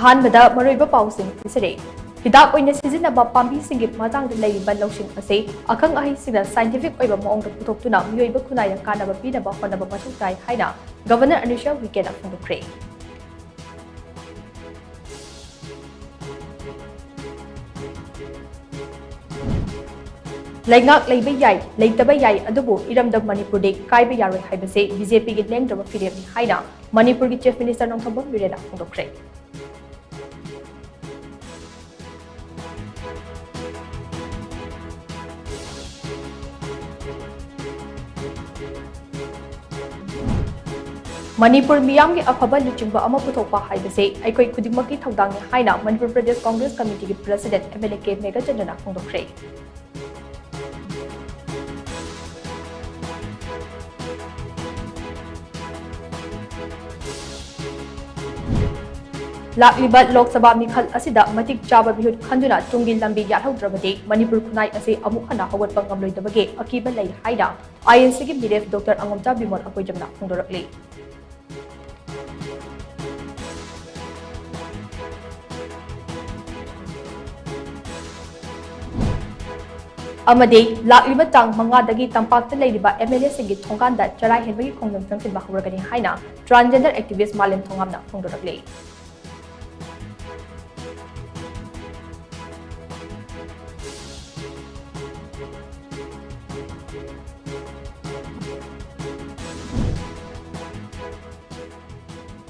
ꯑꯍꯥꯟꯕꯗ ꯃꯔꯨꯑꯣꯏꯕ ꯄꯥꯎꯁꯤꯡ ꯄꯤꯖꯔꯦ꯫ ꯍꯤꯗꯥꯛ ꯑꯣꯏꯅ ꯁꯤꯖꯤꯟꯅꯕ ꯄꯥꯝꯕꯤꯁꯤꯡꯒꯤ ꯃꯇꯥꯡꯗ ꯂꯩꯔꯤꯕ ꯂꯧꯁꯤꯡ ꯑꯁꯤ ꯑꯈꯪ ꯑꯍꯩꯁꯤꯡꯅ ꯁꯥꯏꯟꯇꯤꯐꯤꯛ ꯑꯣꯏꯕ ꯃꯑꯣꯡꯗ ꯄꯨꯊꯣꯛꯇꯨꯅ ꯃꯤꯑꯣꯏꯕ ꯈꯨꯟꯅꯥꯏꯗ ꯀꯥꯟꯅꯕ ꯄꯤꯅꯕ ꯍꯣꯠꯅꯕ ꯃꯊꯧ ꯇꯥꯏ ꯍꯥꯏꯅ ꯒꯚꯔꯅꯔ ꯑꯅꯤꯁꯥ ꯋꯤꯀꯦꯅ ꯐꯣꯡꯗꯣꯛꯈ꯭ꯔꯦ꯫ ꯂꯩꯉꯥꯛ ꯂꯩꯕ ꯌꯥꯏ, ꯂꯩꯇꯕ ꯌꯥꯏ ꯑꯗꯨꯕꯨ ꯏꯔꯝꯗꯝ ꯃꯅꯤꯄꯨꯔꯗꯤ ꯀꯥꯏꯕ ꯌꯥꯔꯣꯏ ꯍꯥꯏꯕꯁꯦ ꯕꯤꯖꯦꯄꯤꯒꯤ ꯂꯦꯡꯗ꯭ꯔꯕ ꯐꯤꯔꯦꯞꯅꯤ ꯍꯥꯏꯅ ꯃꯅꯤꯄꯨꯔꯒꯤ ꯆꯤꯐ ꯃꯤꯅꯤꯁꯇꯔ ꯅꯣꯡꯊꯣꯝꯕꯝ ꯕꯤꯔꯦꯟꯅ ꯐꯣꯡꯗꯣꯛꯈ꯭ꯔꯦ꯫ ꯃꯅꯤꯄꯨꯔ ꯃꯤꯌꯥꯝꯒꯤ ꯑꯐꯕ ꯂꯨꯆꯤꯡꯕ ꯑꯃ ꯄꯨꯊꯣꯛꯄ ꯍꯥꯏꯕꯁꯦ ꯑꯩꯈꯣꯏ ꯈꯨꯗꯤꯡꯃꯛꯀꯤ ꯊꯧꯗꯥꯡꯅꯤ ꯍꯥꯏꯅ ꯃꯅꯤꯄꯨꯔ ꯄ꯭ꯔꯗꯦꯁ ꯀꯪꯒ꯭ꯔꯦꯁ ꯀꯃꯤꯇꯤꯒꯤ ꯄ꯭ꯔꯁꯤꯗꯦꯟꯠ ꯑꯦꯝ.ꯑꯦꯜ.ꯑꯦ. ꯀꯦ. ꯃꯦꯘꯆꯟꯗ꯭ꯔꯅ ꯐꯣꯡꯗꯣꯛꯈ꯭ꯔꯦ꯫ ꯂꯥꯛꯂꯤꯕ ꯂꯣꯛ ꯁꯚꯥ ꯃꯤꯈꯜ ꯑꯁꯤꯗ ꯃꯇꯤꯛ ꯆꯥꯕ ꯃꯤꯍꯨꯠ ꯈꯟꯗꯨꯅ ꯇꯨꯡꯒꯤ ꯂꯝꯕꯤ ꯌꯥꯠꯍꯧꯗ꯭ꯔꯕꯗꯤ ꯃꯅꯤꯄꯨꯔ ꯈꯨꯟꯅꯥꯏ ꯑꯁꯤ ꯑꯃꯨꯛ ꯍꯟꯅ ꯍꯧꯒꯠꯄ ꯉꯝꯂꯣꯏꯗꯕꯒꯤ ꯑꯀꯤꯕ ꯂꯩ ꯍꯥꯏꯅ INCꯒꯤ ꯃꯤꯔꯦꯞ ꯗꯣꯛꯇꯔ ꯑꯉꯣꯝꯆꯥ ꯕꯤꯃꯣꯜ ꯑꯀꯣꯏꯖꯝꯅ ꯐꯣꯡꯗꯣꯔꯛꯂꯤ꯫ ꯑꯃꯗꯤ ꯂꯥꯛꯂꯤꯕ ꯇꯥꯡ 5ꯗꯒꯤ ꯇꯝꯄꯥꯛꯇ ꯂꯩꯔꯤꯕ MLA-ꯁꯤꯡꯒꯤ ꯊꯣꯡꯒꯥꯟꯗ ꯆꯔꯥ ꯍꯦꯟꯕꯒꯤ ꯈꯣꯡꯖꯪ ꯆꯪꯁꯤꯟꯕ ꯍꯧꯔꯒꯅꯤ ꯍꯥꯏꯅ ꯇ꯭ꯔꯥꯟꯁꯖꯦꯟꯗꯔ ꯑꯦꯛꯇꯤꯚꯤꯁꯠ ꯃꯥꯂꯦꯝ ꯊꯣꯡꯉꯥꯝꯅ ꯐꯣꯡꯗꯣꯔꯛꯂꯤ꯫